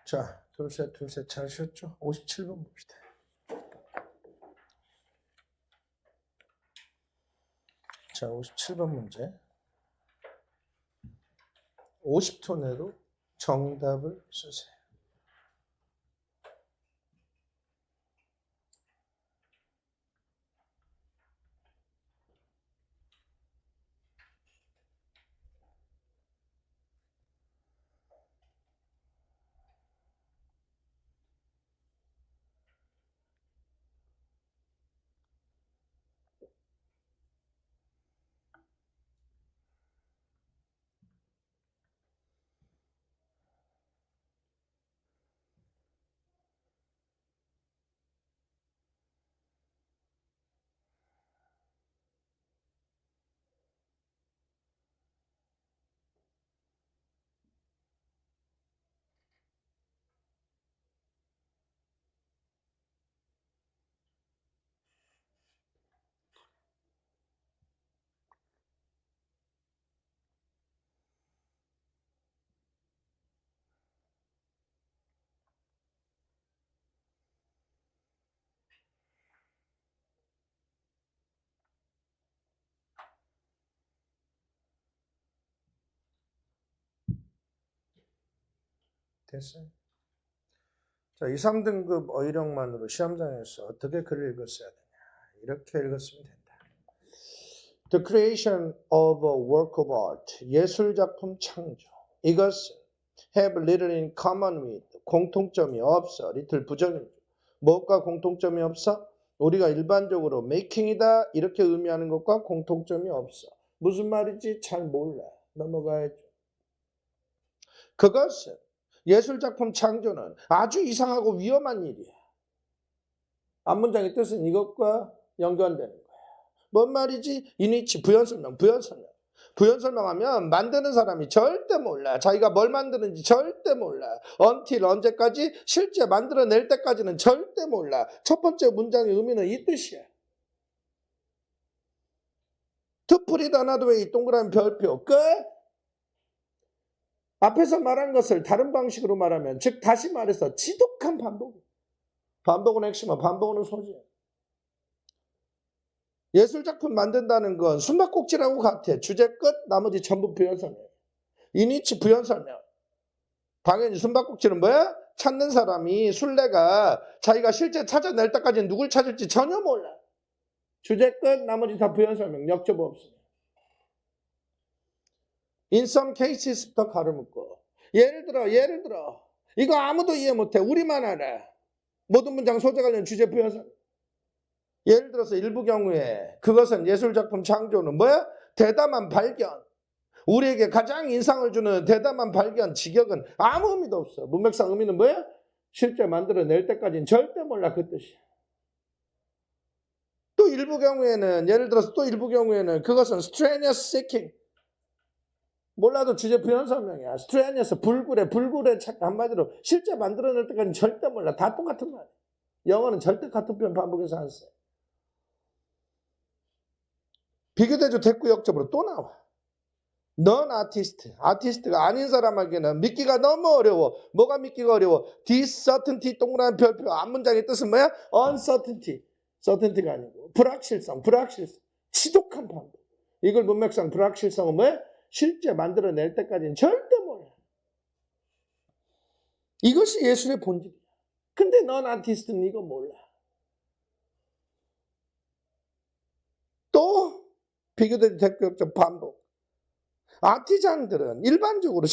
자, 둘셋 잘 쉬었죠? 57번 봅시다. 자, 57번 문제. 50초 내로 정답을 쓰세요. 됐어요? 자, 2, 3등급 어휘력만으로 시험장에서 어떻게 글을 읽었어야 되냐. 이렇게 읽었으면 된다. The creation of a work of art. 예술작품 창조. 이것은 have little in common with. 공통점이 없어. little 부정이죠. 무엇과 공통점이 없어? 우리가 일반적으로 making이다 이렇게 의미하는 것과 공통점이 없어. 무슨 말인지 잘 몰라. 넘어가야죠. 그것은 예술작품 창조는 아주 이상하고 위험한 일이야. 앞문장의 뜻은 이것과 연관되는 거야. 뭔 말이지? 이니치 부연설명. 부연설명하면 만드는 사람이 절대 몰라. 자기가 뭘 만드는지 절대 몰라. until 언제까지? 실제 만들어낼 때까지는 절대 몰라. 첫 번째 문장의 의미는 이 뜻이야. To put it another way, 동그라미 별표. 끝. 앞에서 말한 것을 다른 방식으로 말하면, 즉 다시 말해서 지독한 반복. 반복은 핵심이야. 반복은 소지야. 예술작품 만든다는 건 숨바꼭질하고 같아. 주제 끝, 나머지 전부 부연설명. 이니치 부연설명. 당연히 숨바꼭질은 뭐야? 찾는 사람이 술래가 자기가 실제 찾아낼 때까지는 누굴 찾을지 전혀 몰라. 주제 끝, 나머지 다 부연설명. 역접 없어. In some cases부터 가로 묶고. 예를 들어. 이거 아무도 이해 못해. 우리만 알아. 모든 문장 소재 관련 주제 부연설명. 예를 들어서 일부 경우에 그것은 예술작품 창조는 뭐야? 대담한 발견. 우리에게 가장 인상을 주는 대담한 발견, 직역은 아무 의미도 없어. 문맥상 의미는 뭐야? 실제 만들어낼 때까지는 절대 몰라 그 뜻이야. 또 일부 경우에는 그것은 strenuous seeking. 몰라도 주제 부연 설명이야. strenuous, 불굴의 책 한마디로 실제 만들어낼 때까지는 절대 몰라. 다 똑같은 말이야. 영어는 절대 같은 표현 반복해서 안 써. 비교대조 대꾸 역접으로 또 나와. 넌 아티스트가 아닌 사람에게는 믿기가 너무 어려워. 뭐가 믿기가 어려워? discertainty 동그라미 별표 앞문장의 뜻은 뭐야? certainty가 아니고 불확실성. 지독한 반복. 이걸 문맥상 불확실성은 뭐야? 실제 만들어낼 때까지는 절대 몰라. 이것이 예술의 본질이야. 근데 넌 아티스트는 이거 몰라. 또 비교대조 대꾸 역접 반복. 아티잔들은 일반적으로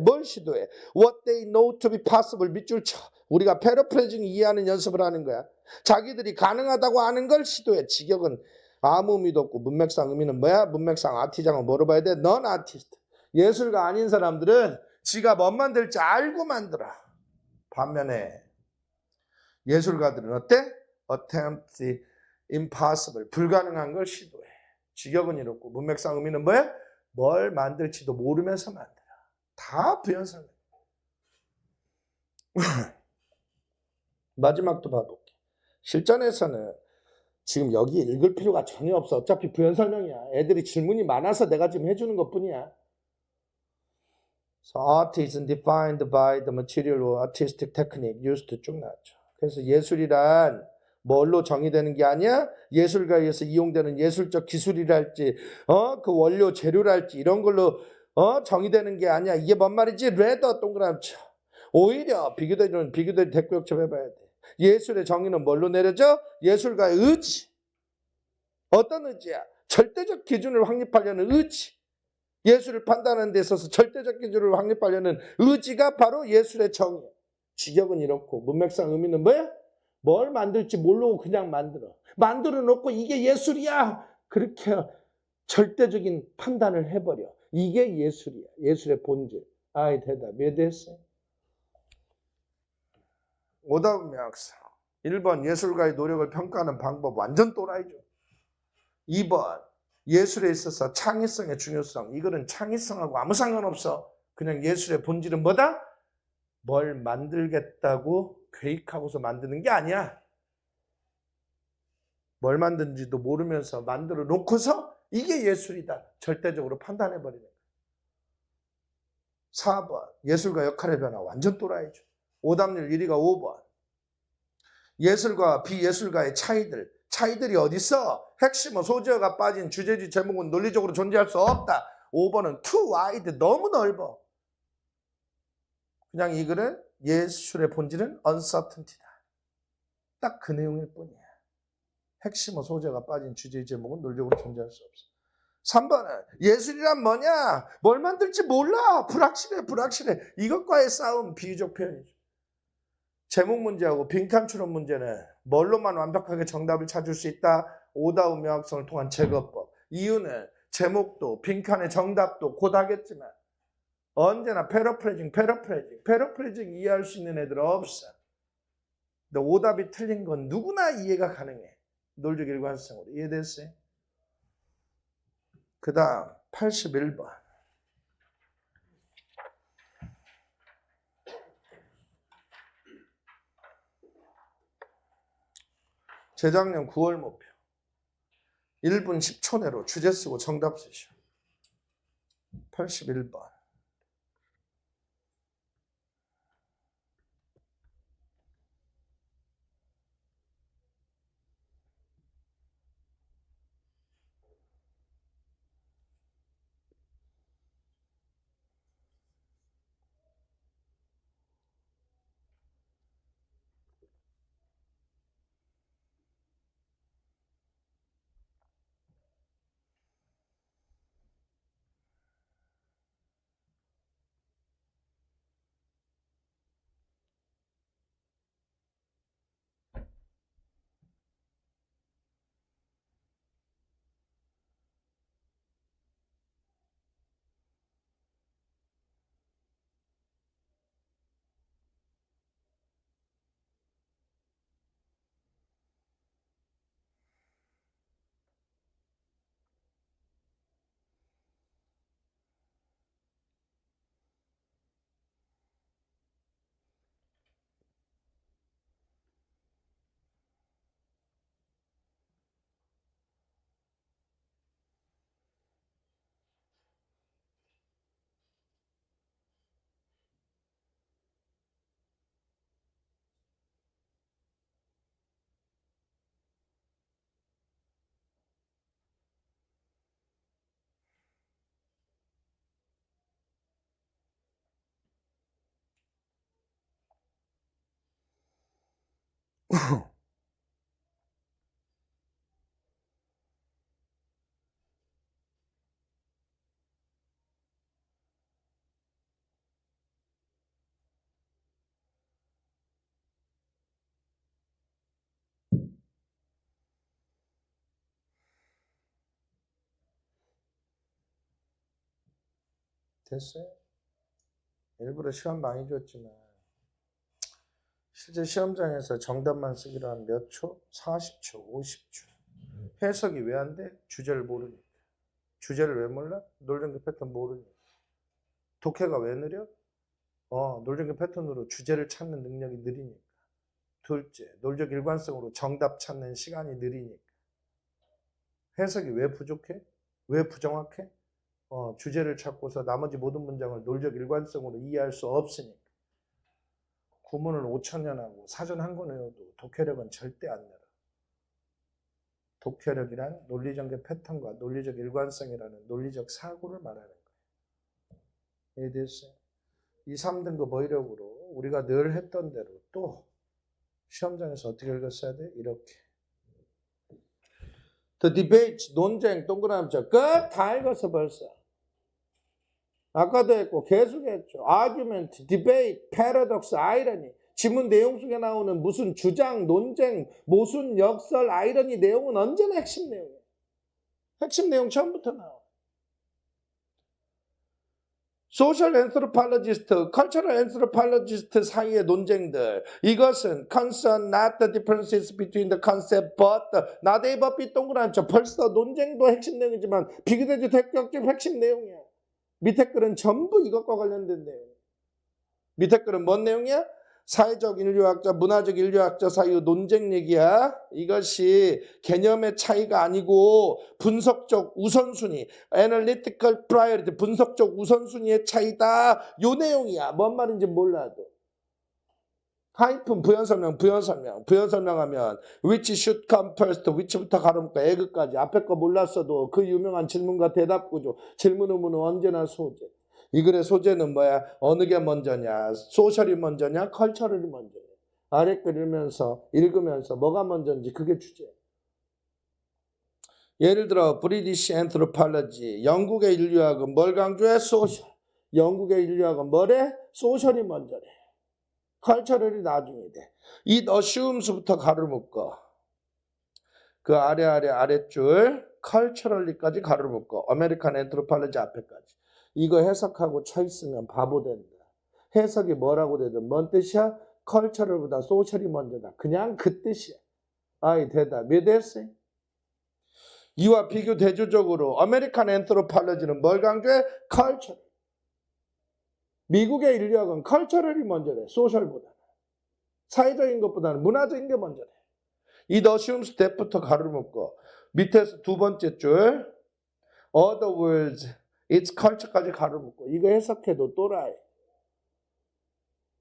뭘 시도해? What they know to be possible 밑줄 쳐. 우리가 패러프레징 이해하는 연습을 하는 거야. 자기들이 가능하다고 아는 걸 시도해. 직역은 아무 의미도 없고 문맥상 의미는 뭐야? 문맥상 아티장은 뭐로 봐야 돼? 넌 아티스트. 예술가 아닌 사람들은 지가 뭘 만들지 알고 만들어. 반면에 예술가들은 어때? Attempt the impossible. 불가능한 걸 시도해. 직역은 이렇고 문맥상 의미는 뭐야? 뭘 만들지도 모르면서 만들어. 다 부연설명. 마지막도 봐볼게. 실전에서는 지금 여기 읽을 필요가 전혀 없어. 어차피 부연설명이야. 애들이 질문이 많아서 내가 지금 해주는 것뿐이야. So art is defined by the material or artistic technique used 쭉 나왔죠. 그래서 예술이란 뭘로 정의되는 게 아니야? 예술가에서 이용되는 예술적 기술이랄지, 그 원료 재료랄지 이런 걸로 정의되는 게 아니야. 이게 뭔 말이지? 레더 동그라미 쳐. 오히려 비교될 대꾸역점 해봐야 돼. 예술의 정의는 뭘로 내려져? 예술가의 의지. 어떤 의지야? 절대적 기준을 확립하려는 의지. 예술을 판단하는 데 있어서 절대적 기준을 확립하려는 의지가 바로 예술의 정의. 직역은 이렇고 문맥상 의미는 뭐야? 뭘 만들지 모르고 그냥 만들어 놓고 이게 예술이야. 그렇게 절대적인 판단을 해버려. 이게 예술이야. 예술의 본질. 아이 대답 이해됐어요? 오답은 명확성. 1번 예술가의 노력을 평가하는 방법 완전 또라이죠. 2번 예술에 있어서 창의성의 중요성. 이거는 창의성하고 아무 상관없어. 그냥 예술의 본질은 뭐다? 뭘 만들겠다고 계획하고서 만드는 게 아니야. 뭘 만든지도 모르면서 만들어 놓고서 이게 예술이다. 절대적으로 판단해버리는 거야. 4번 예술가 역할의 변화 완전 또라이죠. 오답률 1위가 5번. 예술과 비예술가의 차이들이 어디 있어? 핵심은 소재가 빠진 주제지 제목은 논리적으로 존재할 수 없다. 5번은 too wide, 너무 넓어. 그냥 이 글은 예술의 본질은 uncertainty다. 딱 그 내용일 뿐이야. 핵심은 소재가 빠진 주제의 제목은 논리적으로 존재할 수 없어. 3번은 예술이란 뭐냐? 뭘 만들지 몰라. 불확실해. 이것과의 싸움, 비유적 표현이죠. 제목 문제하고 빈칸 추론 문제는 뭘로만 완벽하게 정답을 찾을 수 있다? 오답 명확성을 통한 제거법. 이유는 제목도 빈칸의 정답도 곧 하겠지만 언제나 패러프레이징 이해할 수 있는 애들은 없어. 근데 오답이 틀린 건 누구나 이해가 가능해. 논리적 일관성으로. 이해됐어요? 그 다음 81번. 재작년 9월 목표. 1분 10초 내로 주제 쓰고 정답 쓰시오. 81번. 됐어요? 일부러 시간 많이 줬지만 실제 시험장에서 정답만 쓰기로 한 몇 초? 40초, 50초. 해석이 왜 안 돼? 주제를 모르니까. 주제를 왜 몰라? 논리적 패턴 모르니까. 독해가 왜 느려? 논리적 패턴으로 주제를 찾는 능력이 느리니까. 둘째, 논리적 일관성으로 정답 찾는 시간이 느리니까. 해석이 왜 부족해? 왜 부정확해? 주제를 찾고서 나머지 모든 문장을 논리적 일관성으로 이해할 수 없으니까. 구문을 5,000년 하고 사전 한 권 외워도 독해력은 절대 안 늘어. 독해력이란 논리전개 패턴과 논리적 일관성이라는 논리적 사고를 말하는 거예요. 이해됐어요? 2, 3등급 어휘력으로 우리가 늘 했던 대로 또 시험장에서 어떻게 읽었어야 돼? 이렇게. The debate, 논쟁, 동그라미자 끝 다 읽었어 벌써. 아까도 했고 계속 했죠. argument, debate, paradox, irony. 지문 내용 속에 나오는 무슨 주장, 논쟁, 모순, 역설, 아이러니 내용은 언제나 핵심 내용이에요. 핵심 내용 처음부터 나와. 소셜 앤스로팔로지스트, 컬처럴 앤스로팔로지스트 사이의 논쟁들. 이것은 concern not the differences between the concept but the not A but B 동그라미죠. 벌써 논쟁도 핵심 내용이지만 비교대조 대격적 핵심 내용이야. 밑에 글은 전부 이것과 관련된 내용. 밑에 글은 뭔 내용이야? 사회적 인류학자, 문화적 인류학자 사이의 논쟁 얘기야. 이것이 개념의 차이가 아니고 분석적 우선순위, analytical priority, 분석적 우선순위의 차이다. 요 내용이야. 뭔 말인지 몰라도. 하이픈 부연설명, 부연설명하면 which should come first, which부터 가름과 에그까지 앞에 거 몰랐어도 그 유명한 질문과 대답 구조, 질문 의문은 언제나 소재. 이 글의 소재는 뭐야? 어느 게 먼저냐? 소셜이 먼저냐? 컬처럴이 먼저냐? 아래 글 읽으면서 뭐가 먼저인지 그게 주제야. 예를 들어 브리티시 앤트로팔러지, 영국의 인류학은 뭘 강조해? 소셜. 영국의 인류학은 뭐래? 소셜이 먼저래. 컬처럴이 나중에 돼. It assumes부터 가로 묶어. 그 아랫줄 컬처럴리까지 가로 묶어. 아메리칸 앤트로팔러지 앞에까지. 이거 해석하고 쳐 있으면 바보 된다. 해석이 뭐라고 되든 뭔 뜻이야? 컬처럴보다 소셜이 먼저다. 그냥 그 뜻이야. 아이 대답. 이해됐어요? 이와 비교 대조적으로 아메리칸 앤트로팔러지는 뭘 강조해? 컬처럴. 미국의 인류학은 컬처럴이 먼저래. 소셜보다. 사회적인 것보다는 문화적인 게 먼저래. It assumes that부터 가로 묶고 밑에서 두 번째 줄 other words, its culture까지 가로 묶고 이거 해석해도 또라이.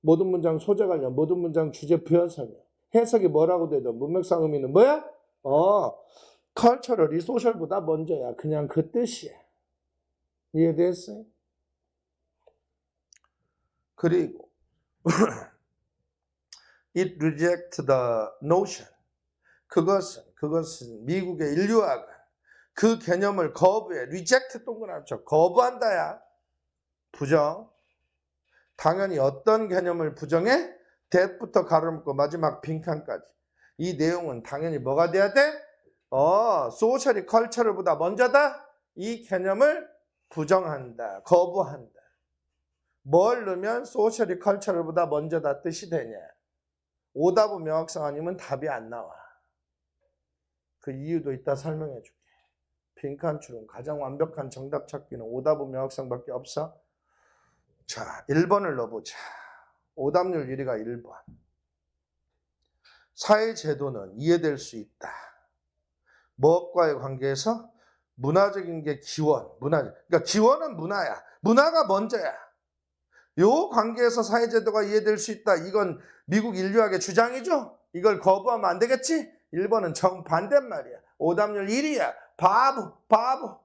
모든 문장 소재 관련, 모든 문장 주제 부연 설명. 해석이 뭐라고 되든 문맥상 의미는 뭐야? cultural이 소셜보다 먼저야. 그냥 그 뜻이야. 이해됐어요? 그리고 it rejects the notion. 그것은 미국의 인류학은 그 개념을 거부해. reject 동그라미죠. 거부한다야. 부정. 당연히 어떤 개념을 부정해? that부터 가로 묶고 마지막 빈칸까지. 이 내용은 당연히 뭐가 돼야 돼? 소셜이 컬처럴보다 먼저다? 이 개념을 부정한다. 거부한다. 뭘 넣으면 소셜이 컬처럴보다 먼저다 뜻이 되냐? 오답은 명확성 아니면 답이 안 나와. 그 이유도 이따 설명해 줄게. 빈칸추론 가장 완벽한 정답 찾기는 오답은 명확성밖에 없어. 자, 1번을 넣어보자. 오답률 1위가 1번. 사회제도는 이해될 수 있다. 무엇과의 관계에서? 문화적인 게 기원. 그러니까 기원은 문화야. 문화가 먼저야. 요 관계에서 사회제도가 이해될 수 있다. 이건 미국 인류학의 주장이죠. 이걸 거부하면 안 되겠지? 1번은 정반대란 말이야. 오답률 1위야. 바보.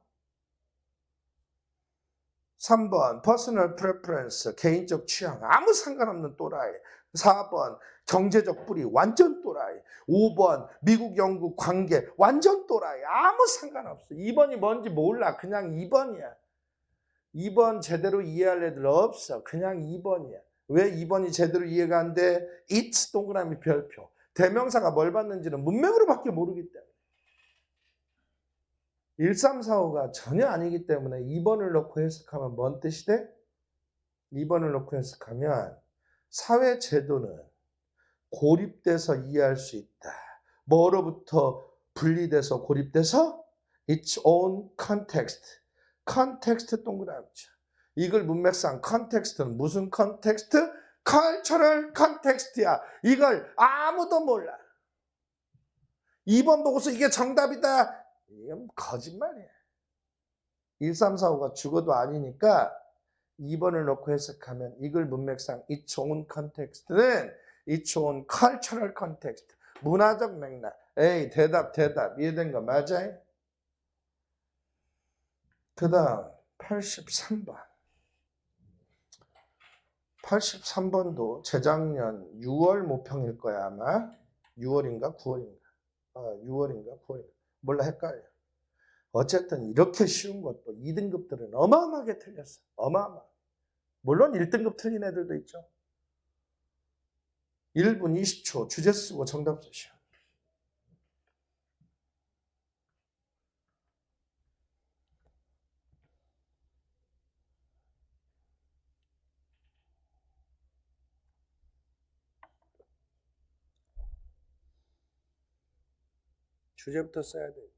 3번 퍼스널 프레퍼런스, 개인적 취향. 아무 상관없는 또라이. 4번 경제적 뿌리. 완전 또라이. 5번 미국 영국 관계. 완전 또라이. 아무 상관없어. 2번이 뭔지 몰라. 그냥 2번이야. 2번 제대로 이해할 애들 없어. 그냥 2번이야. 왜 2번이 제대로 이해가 안 돼? It's 동그라미 별표. 대명사가 뭘 받는지는 문맥으로밖에 모르기 때문에. 1345가 전혀 아니기 때문에 2번을 넣고 해석하면 뭔 뜻이 돼? 2번을 넣고 해석하면 사회제도는 고립돼서 이해할 수 있다. 뭐로부터 분리돼서 고립돼서? Its own context. 컨텍스트 동그라미죠. 이걸 문맥상 컨텍스트는 무슨 컨텍스트? 컬처럴 컨텍스트야. 이걸 아무도 몰라. 2번 보고서 이게 정답이다. 이건 거짓말이야. 1345가 죽어도 아니니까 2번을 넣고 해석하면 이글 문맥상 its own context는 its own cultural context, 문화적 맥락. 에이, 대답. 이해된 거 맞아요? 그 다음 83번. 83번도 재작년 6월 모평일 거야 아마. 6월인가 9월인가. 6월인가 9월인가. 몰라, 헷갈려. 어쨌든 이렇게 쉬운 것도 2등급들은 어마어마하게 틀렸어. 어마어마. 물론 1등급 틀린 애들도 있죠. 1분 20초 주제 쓰고 정답 쓰시오. 주제부터 써야 돼.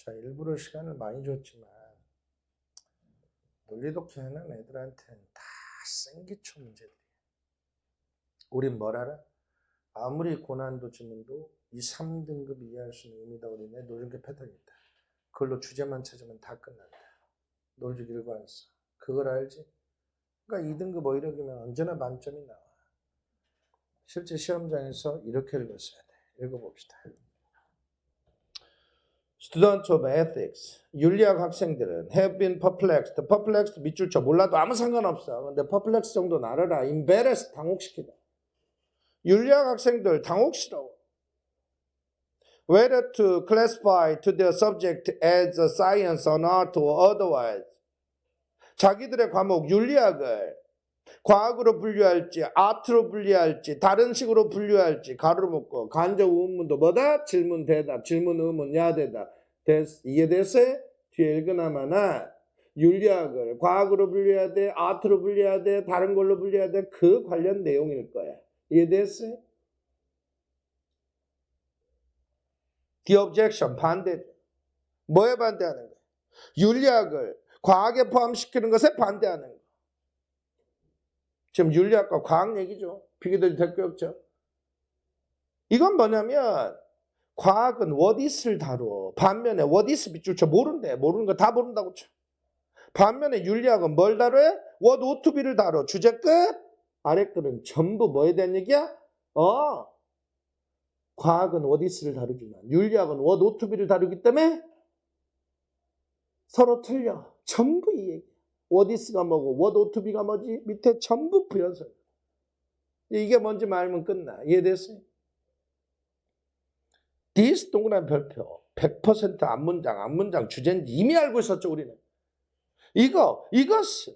자, 일부러 시간을 많이 줬지만 논리독해 하는 애들한테는 다 생기초 문제들이야. 우린 뭘 알아? 아무리 고난도 지문도 이 3등급 이해할 수 있는 의미다 우리네 논리계 패턴이 있다. 그걸로 주제만 찾으면 다 끝난다. 논리적 일관성. 그걸 알지? 그러니까 2등급 어휘력이면 언제나 만점이 나와. 실제 시험장에서 이렇게 읽었어야 돼. 읽어봅시다. Students of ethics, 윤리학 학생들은 have been perplexed. perplexed 밑줄 쳐. 몰라도 아무 상관없어. 근데 perplexed 정도는 알아라. embarrassed, 당혹시키다. 윤리학 학생들 당혹스러워. Whether to classify to their subject as a science, an art, or otherwise. 자기들의 과목 윤리학을 과학으로 분류할지, 아트로 분류할지, 다른 식으로 분류할지, 가로로 묶고, 간접 의문문도 뭐다? 질문, 대답, 질문, 의문, 야, 대답. 이해됐어요? 뒤에 읽으나마나 윤리학을 과학으로 분류해야 돼, 아트로 분류해야 돼, 다른 걸로 분류해야 돼, 그 관련 내용일 거야. 이해됐어요? The objection, 반대. 뭐에 반대하는 거야? 윤리학을 과학에 포함시키는 것에 반대하는 거야. 지금 윤리학과 과학 얘기죠. 비교될 게 없죠. 이건 뭐냐면 과학은 what is를 다루어. 반면에 what is 밑줄 쳐. 모른대. 모르는 거 다 모른다고 쳐. 반면에 윤리학은 뭘 다루어? what ought to be를 다루어. 주제 끝. 아래 글은 전부 뭐에 대한 얘기야? 과학은 what is를 다루지만 윤리학은 what ought to be를 다루기 때문에 서로 틀려. 전부 이 얘기. what is가 뭐고 what ought to be가 뭐지? 밑에 전부 부연설. 이게 뭔지 말면 끝나. 이해됐어요? this 동그라미 별표 100% 앞문장 주제인지 이미 알고 있었죠 우리는. 이것은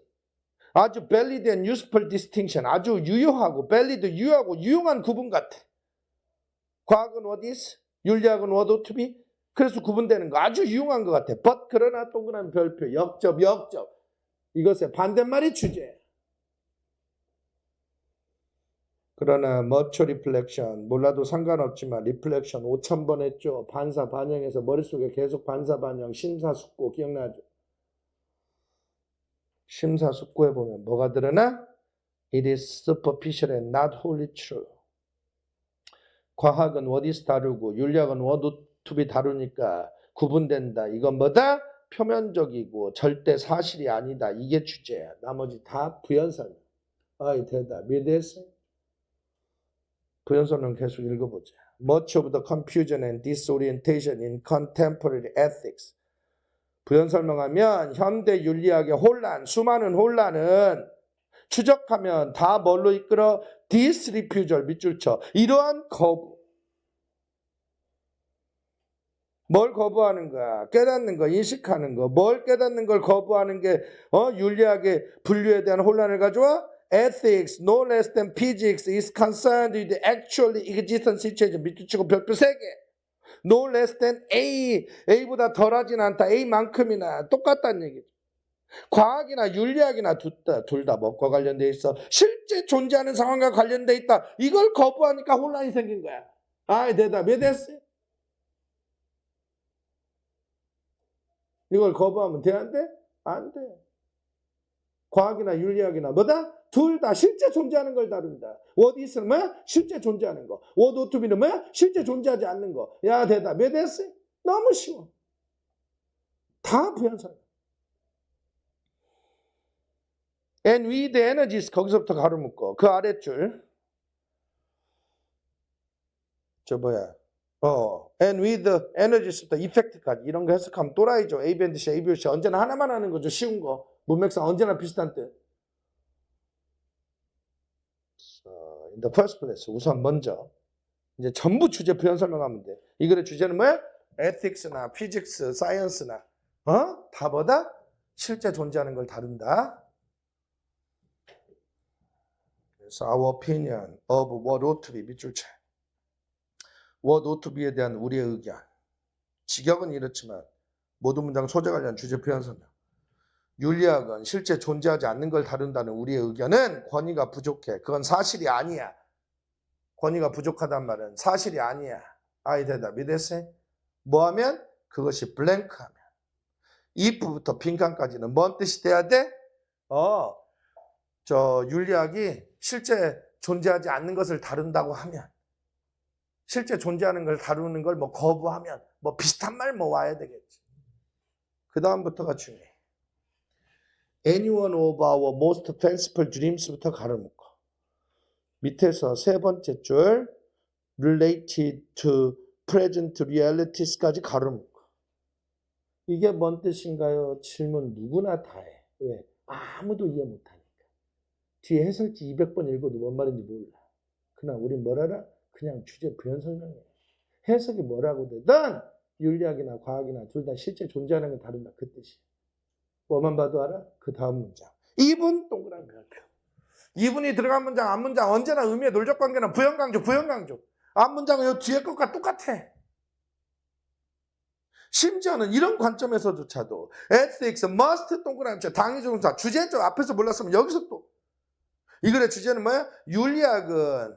아주 valid and useful distinction, 아주 유효하고 valid, 유효하고 유용한 구분 같아. 과학은 what is? 윤리학은 what ought to be? 그래서 구분되는 거 아주 유용한 것 같아. but 그러나 동그라미 별표 역접. 이것의 반대말이 주제. 그러나 much reflection 몰라도 상관없지만 reflection 5,000번 했죠. 반사 반영해서 머릿속에 계속 반사 반영 심사숙고 기억나죠? 심사숙고해 보면 뭐가 드러나? It is superficial and not wholly true. 과학은 what is 다루고 윤리학은 what to be 다루니까 구분된다. 이건 뭐다? 표면적이고 절대 사실이 아니다. 이게 주제야. 나머지 다 부연설명. 아이 대답. 이해됐어요? 부연설명 계속 읽어보자. Much of the confusion and disorientation in contemporary ethics. 부연설명하면 현대 윤리학의 혼란, 수많은 혼란은 추적하면 다 뭘로 이끌어? disrefusal, 밑줄 쳐. 이러한 거부. 뭘 거부하는 거야? 깨닫는 거, 인식하는 거. 뭘 깨닫는 걸 거부하는 게 윤리학의 분류에 대한 혼란을 가져와? Ethics, no less than physics, is concerned with the actually existent situation. 밑줄 치고 별표 3개. No less than A, A보다 덜하진 않다. A만큼이나 똑같다는 얘기죠. 과학이나 윤리학이나 둘 다 뭐과 관련돼 있어? 실제 존재하는 상황과 관련돼 있다. 이걸 거부하니까 혼란이 생긴 거야. 아이 대답. 왜 됐어요? 이걸 거부하면 돼? 안 돼? 안 돼. 과학이나 윤리학이나 뭐다? 둘 다 실제 존재하는 걸 다룬다. what is는 뭐야? 실제 존재하는 거. what ought to be는 뭐야? 실제 존재하지 않는 거. 야 대답. 왜 됐어요? 너무 쉬워. 다 부연설. And with the energies 거기서부터 가로 묶어. 그 아랫줄. And with the energies부터 effect까지 이런 거 해석하면 또라이죠. A 밴드 C, A 밴드 C 언제나 하나만 하는 거죠. 쉬운 거. 문맥상 언제나 비슷한 뜻. In the first place 우선 먼저 이제 전부 주제 부연 설명하면 돼. 이 글의 주제는 뭐야? ethics나 physics, science나 다 뭐다? 실제 존재하는 걸 다룬다. 그래서 our opinion of what ought to be 밑줄 쳐. what ought to be에 대한 우리의 의견. 직역은 이렇지만 모든 문장 소재 관련 주제 표현 설명. 윤리학은 실제 존재하지 않는 걸 다룬다는 우리의 의견은 권위가 부족해. 그건 사실이 아니야. 권위가 부족하단 말은 사실이 아니야. 아이 대답. 이됐어요? 뭐 하면? 그것이 블랭크하면. if부터 빈칸까지는 뭔 뜻이 돼야 돼? 윤리학이 실제 존재하지 않는 것을 다룬다고 하면, 실제 존재하는 걸 다루는 걸 뭐 거부하면, 뭐 비슷한 말 뭐 와야 되겠지. 그 다음부터가 중요해. Anyone of our most fanciful dreams부터 가로 묶어. 밑에서 세 번째 줄 related to present realitties까지 가로 묶어. 이게 뭔 뜻인가요? 질문 누구나 다 해. 왜? 아무도 이해 못하니까. 뒤에 해설지 200번 읽어도 뭔 말인지 몰라. 그냥 우린 뭘 알아? 그냥 주제 부연 설명해. 해석이 뭐라고 되든 윤리학이나 과학이나 둘 다 실제 존재하는 걸 다룬다. 그 뜻이야. 뭐만 봐도 알아? 그 다음 문장. 2분 동그라미 별표. 2분이 들어간 문장, 앞 문장 언제나 의미의 놀적 관계는 부연 강조, 부연 강조. 앞 문장은 이 뒤에 것과 똑같아. 심지어는 이런 관점에서조차도 ethics must 동그라미 쳐. 당위조동사 주제죠. 앞에서 몰랐으면 여기서 또. 이 글의 주제는 뭐야? 윤리학은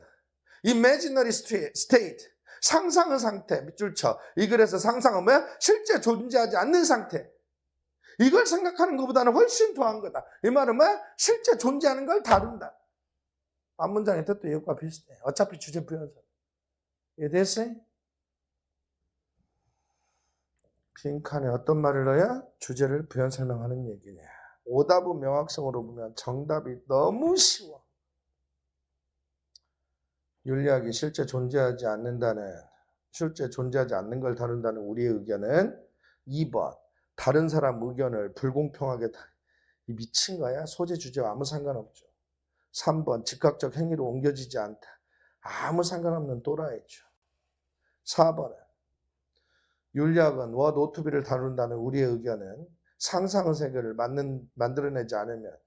imaginary state, 상상의 상태, 밑줄 쳐. 이 글에서 상상은 뭐야? 실제 존재하지 않는 상태. 이걸 생각하는 것보다는 훨씬 더한 거다. 이 말은 뭐야? 실제 존재하는 걸 다룬다. 앞문장의 뜻도 이것과 비슷해. 어차피 주제 부연설. 이해됐어요? 빈칸에 어떤 말을 넣어야 주제를 부연 설명하는 얘기냐. 오답은 명확성으로 보면 정답이 너무 쉬워. 윤리학이 실제 존재하지 않는 걸 다룬다는 우리의 의견은 2번. 다른 사람 의견을 불공평하게 미친 거야. 소재 주제와 아무 상관없죠. 3번. 즉각적 행위로 옮겨지지 않다. 아무 상관없는 또라이죠. 4번은 윤리학은 what ought to be를 다룬다는 우리의 의견은 상상의 세계를 만들어내지 않으면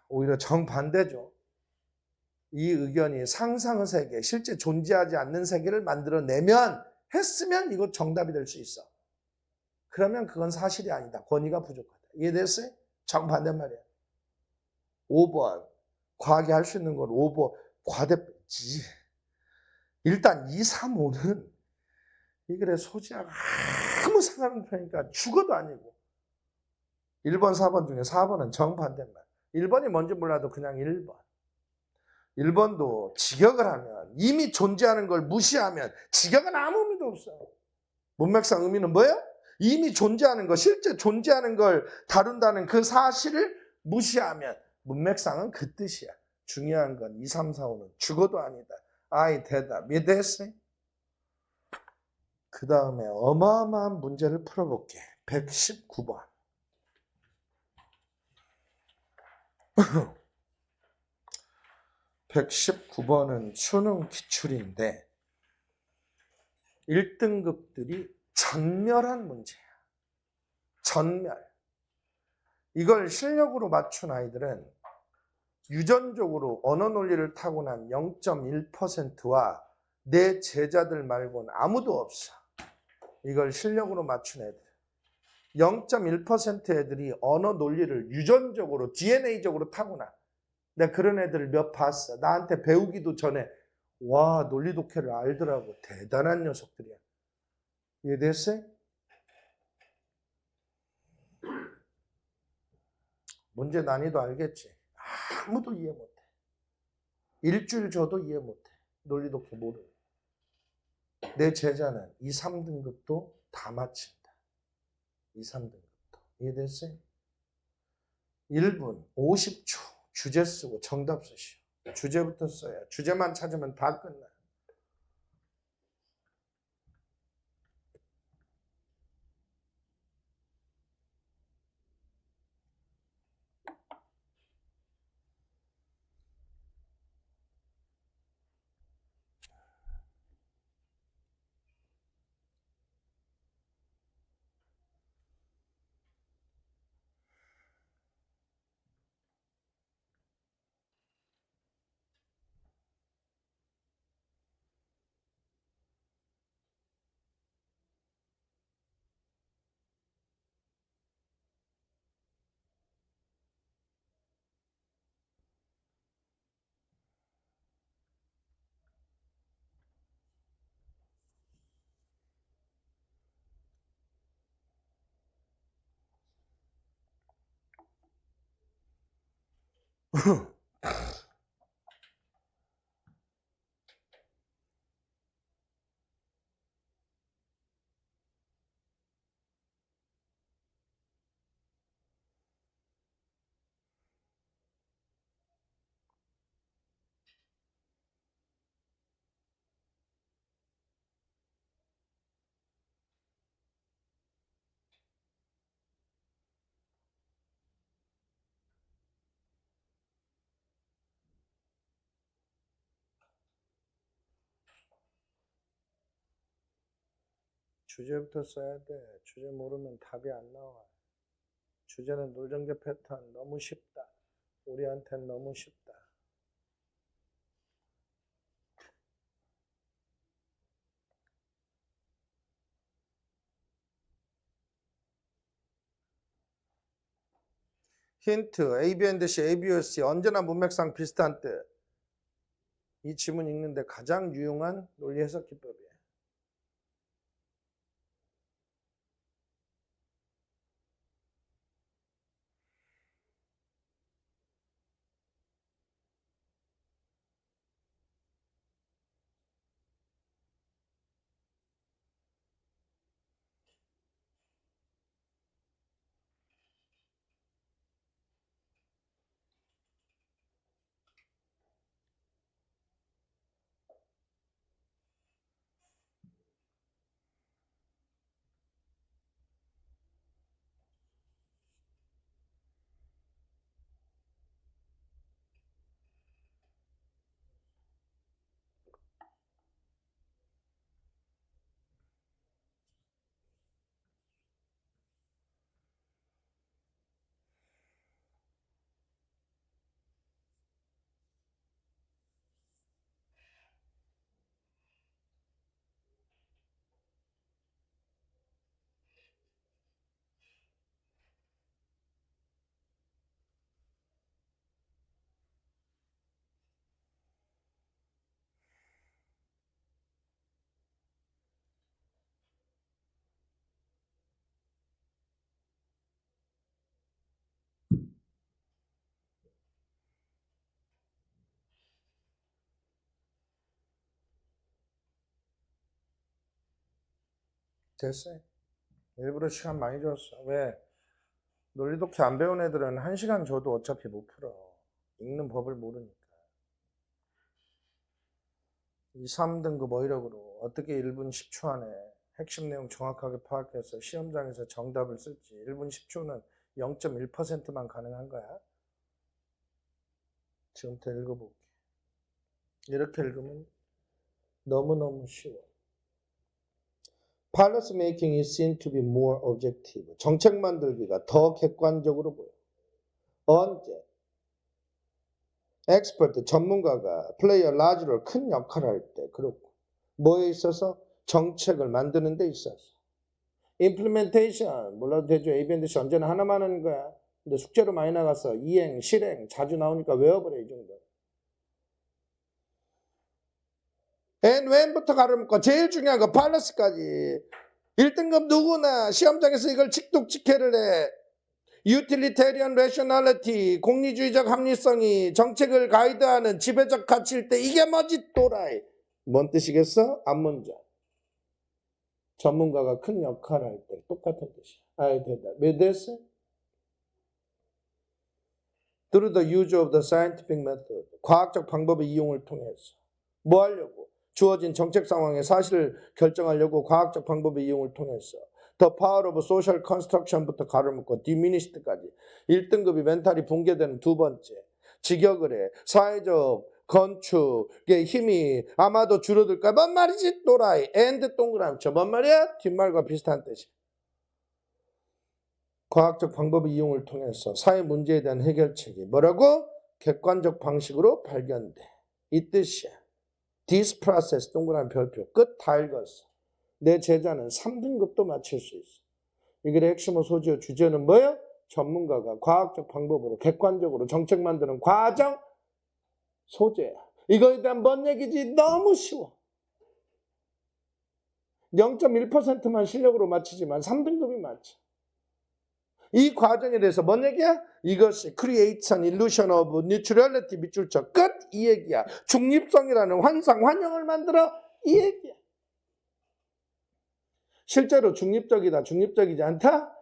오히려 정반대죠. 이 의견이 상상의 세계, 실제 존재하지 않는 세계를 만들어내면 했으면 이거 정답이 될 수 있어. 그러면 그건 사실이 아니다. 권위가 부족하다. 이해됐어요? 정반대 말이야. 5번. 과하게 할 수 있는 건 5번. 과대지. 일단 2, 3, 5는 이 글의 소지하고 아무 상관없으니까 죽어도 아니고. 1번, 4번 중에 4번은 정반대 말. 1번이 뭔지 몰라도 그냥 1번. 1번도 직역을 하면 이미 존재하는 걸 무시하면 직역은 아무 의미도 없어요. 문맥상 의미는 뭐예요? 이미 존재하는 거, 실제 존재하는 걸 다룬다는 그 사실을 무시하면 문맥상은 그 뜻이야. 중요한 건 2, 3, 4, 5는 죽어도 아니다. 아이 대답. 이해됐어요? 그 다음에 어마어마한 문제를 풀어볼게. 119번. 119번은 수능 기출인데 1등급들이 전멸한 문제야. 전멸. 이걸 실력으로 맞춘 아이들은 유전적으로 언어 논리를 타고난 0.1%와 내 제자들 말고는 아무도 없어. 이걸 실력으로 맞춘 애들. 0.1% 애들이 언어 논리를 유전적으로 DNA적으로 타고나. 내가 그런 애들을 몇 봤어. 나한테 배우기도 전에 와 논리 독해를 알더라고. 대단한 녀석들이야. 이해됐어요? 문제 난이도 알겠지? 아무도 이해 못해. 일주일 줘도 이해 못해. 논리 독해 모르고. 내 제자는 2, 3등급도 다 맞힌다. 2, 3등급도. 이해됐어요? 1분 50초 주제 쓰고 정답 쓰시오. 주제부터 써야. 주제만 찾으면 다 끝나. 주제부터 써야 돼. 주제 모르면 답이 안 나와. 주제는 놀전개 패턴 너무 쉽다. 우리한텐 너무 쉽다. 힌트, A, B, and C, A, B, C 언제나 문맥상 비슷한 뜻. 이 지문 읽는데 가장 유용한 논리 해석 기법이에요. 됐어요. 일부러 시간 많이 줬어. 왜? 논리독해 안 배운 애들은 1시간 줘도 어차피 못 풀어. 읽는 법을 모르니까. 2, 3등급 어휘력으로 어떻게 1분 10초 안에 핵심 내용 정확하게 파악해서 시험장에서 정답을 쓸지. 1분 10초는 0.1%만 가능한 거야. 지금부터 읽어볼게. 이렇게 읽으면 너무너무 쉬워. Policy making is seen to be more objective. 정책 만들기가 더 객관적으로 보여. 언제? expert, 전문가가 play a large role, 큰 역할을 할 때 그렇고 뭐에 있어서? 정책을 만드는 데 있어서. implementation, 몰라도 되죠. ABNDC 언제나 하나만 하는 거야. 근데 숙제로 많이 나갔어. 이행, 실행 자주 나오니까 외워버려 이 정도. and when부터 가르쳐. 제일 중요한 거 policy까지. 1등급 누구나 시험장에서 이걸 직독직해를 해. utilitarian rationality, 공리주의적 합리성이 정책을 가이드하는 지배적 가치일 때 이게 뭐지 또라이. 뭔 뜻이겠어? 앞문장. 전문가가 큰 역할을 할 때 똑같은 뜻이야. 아이 대답. 왜 됐어? Through the use of the scientific method. 과학적 방법의 이용을 통해서. 뭐 하려고? 주어진 정책 상황에 사실을 결정하려고 과학적 방법의 이용을 통해서. The power of social construction부터 가로묶고 diminished까지. 1등급이 멘탈이 붕괴되는 두 번째. 직역을 해. 사회적 건축의 힘이 아마도 줄어들까? 뭔 말이지? 또라이. and 동그라미 쳐. 뭔 말이야? 뒷말과 비슷한 뜻이야. 과학적 방법의 이용을 통해서 사회 문제에 대한 해결책이 뭐라고? 객관적 방식으로 발견돼. 이 뜻이야. This process 동그라미 별표 끝 다 읽었어. 내 제자는 3등급도 맞출 수 있어. 이 글의 핵심어 소지어 주제는 뭐예요? 전문가가 과학적 방법으로 객관적으로 정책 만드는 과정 소재야. 이거에 대한 뭔 얘기지? 너무 쉬워. 0.1%만 실력으로 맞히지만 3등급이 맞죠. 이 과정에 대해서 뭔 얘기야? 이것이 creates an illusion of neutrality 밑줄 쳐. 끝! 이 얘기야. 중립성이라는 환상, 환영을 만들어. 이 얘기야. 실제로 중립적이다, 중립적이지 않다?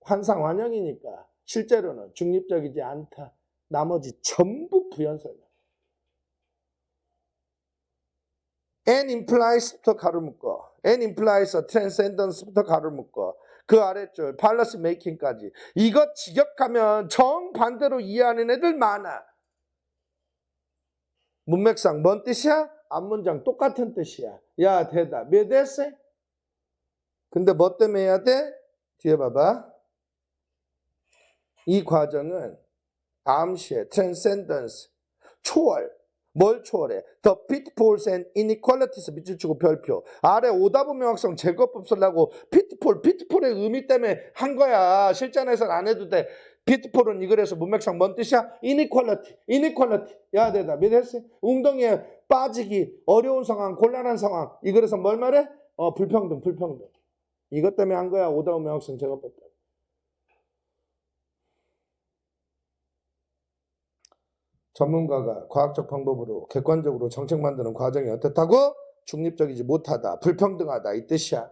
환상, 환영이니까. 실제로는 중립적이지 않다. 나머지 전부 부연설명. and implies부터 가로묶어. and implies a transcendence부터 가로묶어. 그 아래줄 policy making까지. 이거 직역하면 정반대로 이해하는 애들 많아. 문맥상 뭔 뜻이야? 앞문장 똑같은 뜻이야. 야 대답. 왜 됐어? 근데 뭐 때문에 해야 돼? 뒤에 봐봐. 이 과정은 암시에 transcendence, 초월. 뭘 초월해? The pitfalls and inequalities 밑줄 치고 별표. 아래 오답은 명확성 제거법 쓰려고 pitfall의 의미 때문에 한 거야. 실전에서는 안 해도 돼. pitfall은 이 글에서 문맥상 뭔 뜻이야? inequality. 야 대답. 몇 했어? 웅덩이에 빠지기 어려운 상황, 곤란한 상황. 이 글에서 뭘 말해? 불평등. 이것 때문에 한 거야. 오답은 명확성 제거법 때문에. 전문가가 과학적 방법으로 객관적으로 정책 만드는 과정이 어떻다고? 중립적이지 못하다, 불평등하다 이 뜻이야.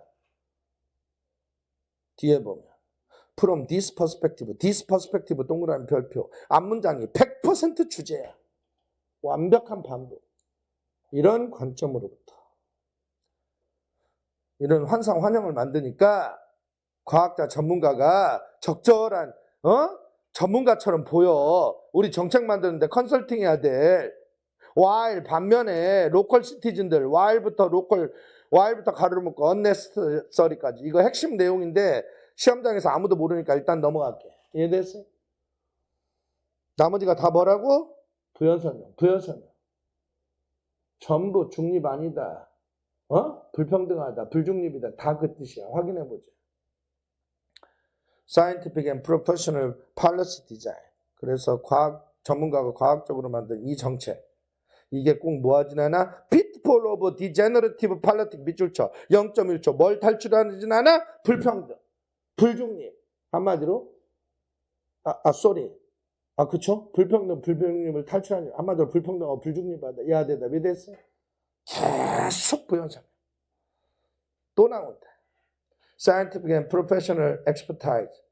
뒤에 보면 From this perspective 동그라미 별표. 앞문장이 100% 주제야. 완벽한 반복. 이런 관점으로부터 이런 환상 환영을 만드니까 과학자 전문가가 적절한 전문가처럼 보여. 우리 정책 만드는데 컨설팅 해야 돼. while 반면에 로컬 시티즌들 while부터 가로를 묶고 unnecessary까지. 이거 핵심 내용인데 시험장에서 아무도 모르니까 일단 넘어갈게. 이해됐어요? 나머지가 다 뭐라고? 부연설명. 전부 중립 아니다. 불평등하다. 불중립이다. 다 그 뜻이야. 확인해보자. Scientific and Professional Policy Design. 그래서 전문가가 과학적으로 만든 이 정책. 이게 꼭 뭐하진 않아? Pitfall of Degenerative Politics 밑줄 쳐. 0.1초. 뭘 탈출하진 않아? 불평등. 불중립. 한마디로 그쵸? 불평등을 탈출하는 한마디로 불평등하고 불중립하다. 야 대답이 됐어? 계속 부연설명. 또 나온다. scientific and professional expertise.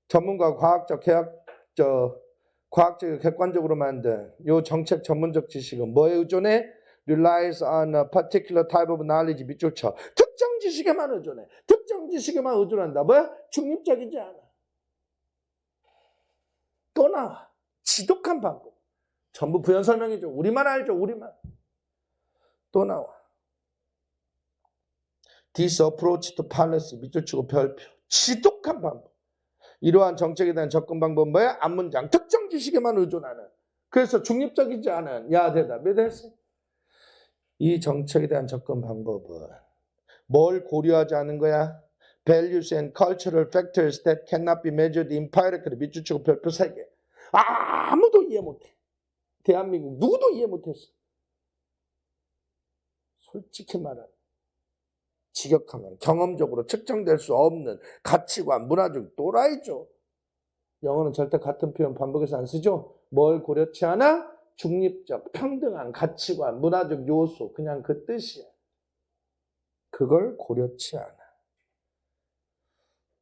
전문가 과학적 객관적으로 만든 요 정책 전문적 지식은 뭐에 의존해? relies on a particular type of knowledge 밑줄 쳐. 특정 지식에만 의존해. 특정 지식에만 의존한다. 뭐야? 중립적이지 않아. 또 나와. 지독한 방법. 전부 부연 설명이죠. 우리만 알죠. 우리만. 또 나와. This approach to policy 밑줄 치고 별표. 지독한 방법. 이러한 정책에 대한 접근 방법은 뭐야? 앞문장. 특정 지식에만 의존하는. 그래서 중립적이지 않은. 야, 대답이 됐어. 이 정책에 대한 접근 방법은 뭘 고려하지 않은 거야? Values and cultural factors that cannot be measured empirically. 밑줄 치고 별표 3개. 아무도 이해 못해. 대한민국 누구도 이해 못했어. 솔직히 말하면 직역하면 경험적으로 측정될 수 없는 가치관, 문화적 또라이죠. 영어는 절대 같은 표현 반복해서 안 쓰죠. 뭘 고려치 않아? 중립적, 평등한 가치관, 문화적 요소, 그냥 그 뜻이야. 그걸 고려치 않아.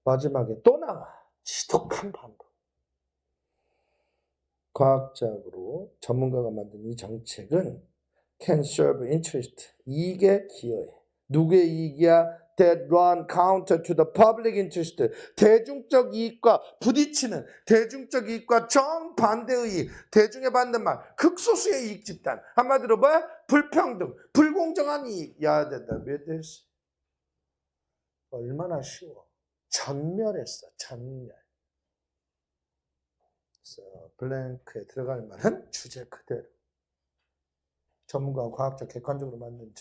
마지막에 또 나와. 지독한 방법. 과학적으로 전문가가 만든 이 정책은 can serve interest. 이익에 기여해. 누구의 이익이야? That run counter to the public interest. 대중적 이익과 부딪히는, 대중적 이익과 정반대의 이익, 대중에 받는 말, 극소수의 이익 집단. 한마디로 뭐야? 불평등, 불공정한 이익. 야, 됐다. 몇 됐어? 얼마나 쉬워. 전멸했어. 전멸. 그래서 블랭크에 들어갈 말은 주제 그대로. 전문가와 과학적 객관적으로 만든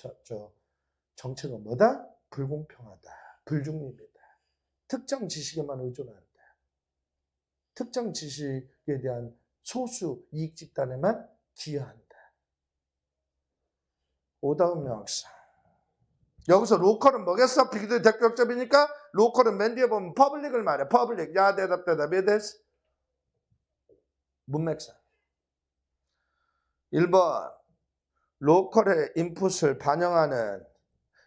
정책은 뭐다? 불공평하다. 불중립이다. 특정 지식에만 의존한다. 특정 지식에 대한 소수 이익 집단에만 기여한다. 오다운 명사. 여기서 로컬은 뭐겠어? 비교적 대표적이니까 로컬은 맨 뒤에 보면 퍼블릭을 말해. 퍼블릭. 야, 대답. 예데스. 문맥상. 1번. 로컬의 인풋을 반영하는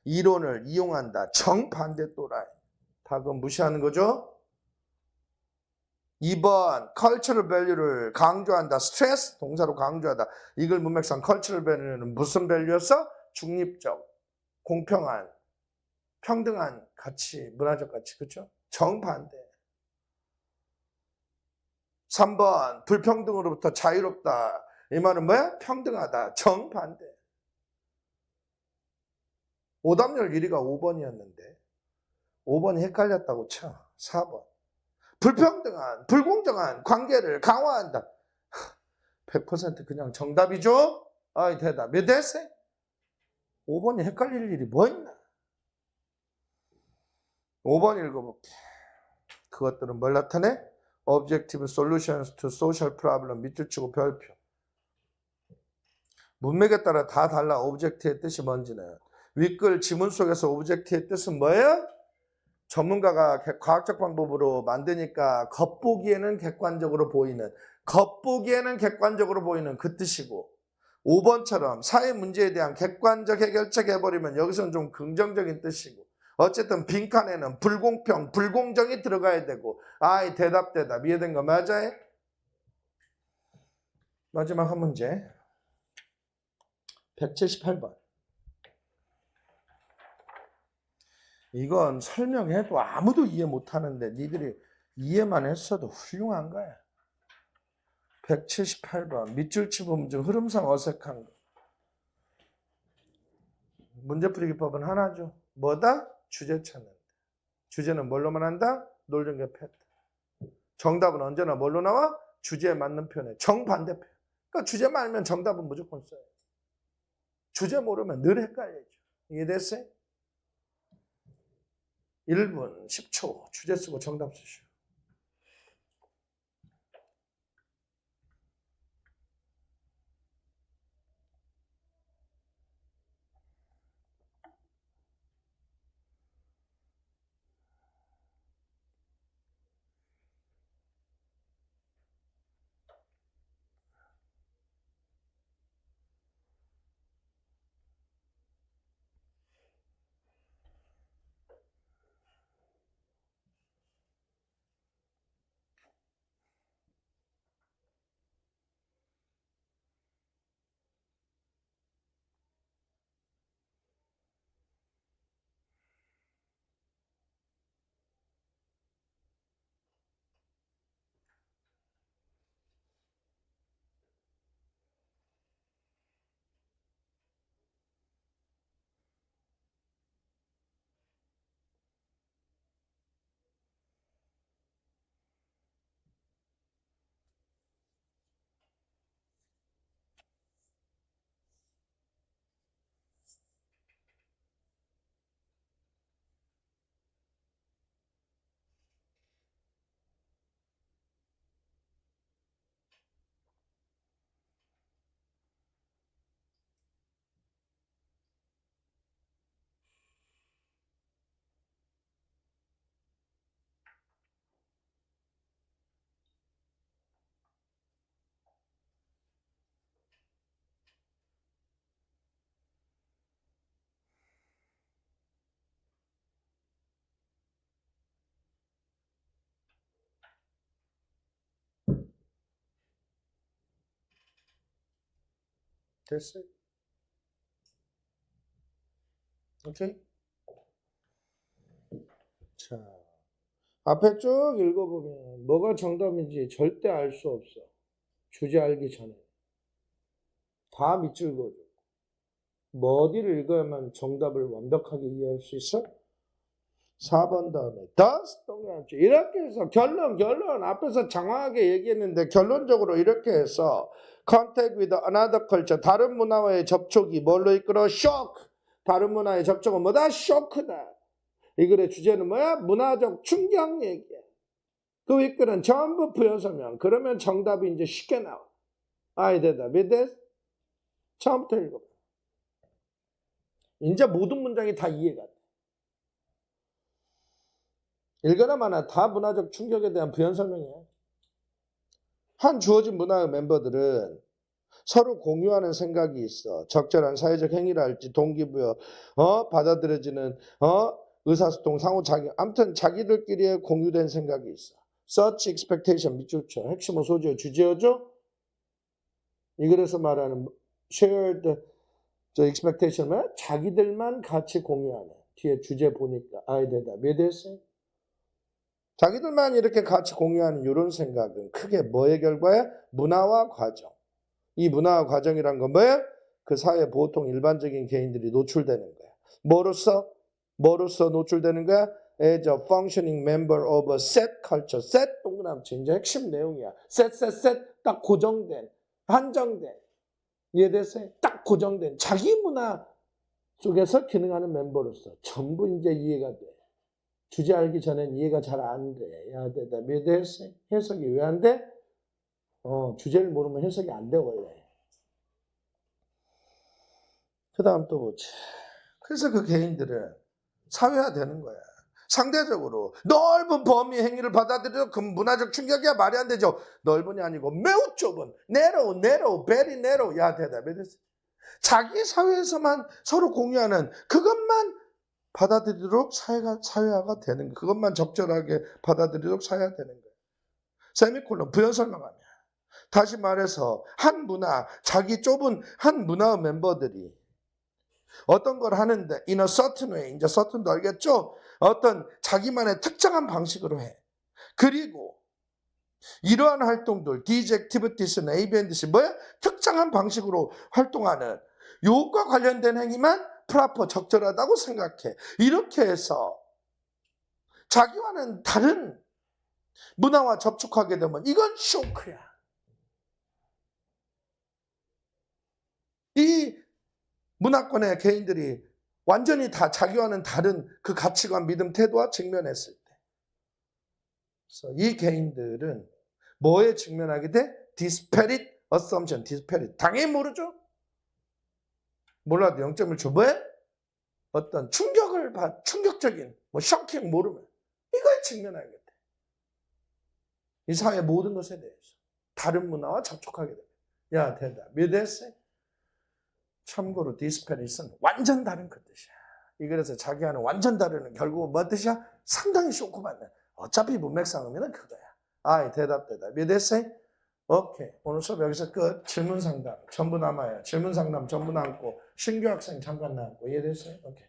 이론을 이용한다. 정반대 또라이. 답은 무시하는 거죠. 2번 cultural value를 강조한다. 스트레스 동사로 강조하다. 이걸 문맥상 cultural value는 무슨 value였어? 중립적, 공평한, 평등한 가치, 문화적 가치. 그렇죠? 정반대. 3번 불평등으로부터 자유롭다. 이 말은 뭐야? 평등하다. 정반대. 오답률 1위가 5번이었는데 5번이 헷갈렸다고 쳐. 4번. 불평등한, 불공정한 관계를 강화한다. 100% 그냥 정답이죠? 아이, 대답. 몇 됐어요? 5번이 헷갈릴 일이 뭐 있나? 5번 읽어볼게. 그것들은 뭘 나타내? Objective solutions to social problem. 밑줄 치고 별표. 문맥에 따라 다 달라. 오브젝트의 뜻이 뭔지는. 윗글 지문 속에서 오브젝트의 뜻은 뭐예요? 전문가가 과학적 방법으로 만드니까 겉보기에는 객관적으로 보이는 그 뜻이고, 5번처럼 사회 문제에 대한 객관적 해결책 해버리면 여기서는 좀 긍정적인 뜻이고, 어쨌든 빈칸에는 불공평, 불공정이 들어가야 되고. 아이, 대답. 이해된 거 맞아요? 마지막 한 문제. 178번. 이건 설명해도 아무도 이해 못하는데 니들이 이해만 했어도 훌륭한 거야. 178번. 밑줄 치면 좀 흐름상 어색한 거. 문제풀이 기법은 하나죠. 뭐다? 주제 찾는다. 주제는 뭘로만 한다? 논리적 패턴. 정답은 언제나 뭘로 나와? 주제에 맞는 표현에 정반대표. 그러니까 주제만 알면 정답은 무조건 써요. 주제 모르면 늘 헷갈리죠. 이해됐어요? 1분 10초 주제 쓰고 정답 쓰시오. 됐어요? 오케이? 자, 앞에 쭉 읽어보면 뭐가 정답인지 절대 알 수 없어. 주제 알기 전에. 다 밑줄 그어줘. 뭐 어디를 읽어야만 정답을 완벽하게 이해할 수 있어? 4번 다음에 thus 동그라미 이렇게 해서 결론 앞에서 장황하게 얘기했는데 결론적으로 이렇게 해서 contact with another culture 다른 문화와의 접촉이 뭘로 이끌어? shock 다른 문화의 접촉은 뭐다? shock다. 이 글의 주제는 뭐야? 문화적 충격 얘기야. 그 윗글은 전부 부여설명. 그러면 정답이 이제 쉽게 나와. 아이 대답이 됐어? 처음부터 읽어봐. 이제 모든 문장이 다 이해가 돼. 읽거나 마나 다 문화적 충격에 대한 부연 설명이야. 한 주어진 문화의 멤버들은 서로 공유하는 생각이 있어. 적절한 사회적 행위를 할지 동기부여, 받아들여지는, 의사소통, 상호작용. 아무튼 자기들끼리의 공유된 생각이 있어. Such expectation 밑줄 쳐. 핵심어 소지어 주제어죠? 이 글에서 말하는 shared expectation은 자기들만 같이 공유하는. 뒤에 주제 보니까 아이 대답이 됐어요. 자기들만 이렇게 같이 공유하는 이런 생각은 크게 뭐의 결과야? 문화와 과정. 이 문화와 과정이란 건 뭐야? 그 사회 보통 일반적인 개인들이 노출되는 거야. 뭐로서 노출되는 거야? As a functioning member of a set culture. set 동그라미 이제 핵심 내용이야. set 딱 고정된, 한정된. 이해됐어요? 딱 고정된 자기 문화 속에서 기능하는 멤버로서 전부 이제 이해가 돼. 주제 알기 전엔 이해가 잘 안 돼. 야, 대답이 됐어. 해석이 왜 안 돼? 주제를 모르면 해석이 안 돼, 원래. 그 다음 또 보지. 그래서 그 개인들은 사회화되는 거야. 상대적으로 넓은 범위 행위를 받아들여도 그 문화적 충격이야 말이 안 되죠. 넓은이 아니고 매우 좁은, narrow, very narrow. 야, 대답이 됐어. 자기 사회에서만 서로 공유하는 그것만 받아들이도록 사회화가 되는 거예요. 그것만 적절하게 받아들이도록 사회화되는 거예요. 세미콜론 부연 설명하면 다시 말해서 한 문화, 자기 좁은 한 문화의 멤버들이 어떤 걸 하는데 in a certain way, 이제 certain도 알겠죠? 어떤 자기만의 특정한 방식으로 해. 그리고 이러한 활동들, these activities는 A, B, and C 뭐야? 특정한 방식으로 활동하는 요것과 관련된 행위만 프라퍼 적절하다고 생각해. 이렇게 해서 자기와는 다른 문화와 접촉하게 되면 이건 쇼크야. 이 문화권의 개인들이 완전히 다 자기와는 다른 그 가치관, 믿음, 태도와 직면했을 때. 그래서 이 개인들은 뭐에 직면하게 돼? disparate assumption, disparate. 당연히 모르죠? 몰라도 0점을 줘. 왜? 어떤 충격적인, 쇼킹 모르면 이거에 직면하게 돼. 이 사회 모든 것에 대해서 다른 문화와 접촉하게 돼. 야, 대답이 됐어? 참고로 디스페리스는 완전 다른 그 뜻이야. 이 글에서 자기와는 완전 다르는 결국은 뭐 뜻이야? 상당히 쇼크받는. 어차피 문맥 상으면 그거야. 아이, 대답이 됐어? 오케이. 오늘 수업 여기서 끝. 질문 상담 전부 남아요. 질문 상담 전부 남고 신규 학생 잠깐 남고 이해됐어요? 오케이.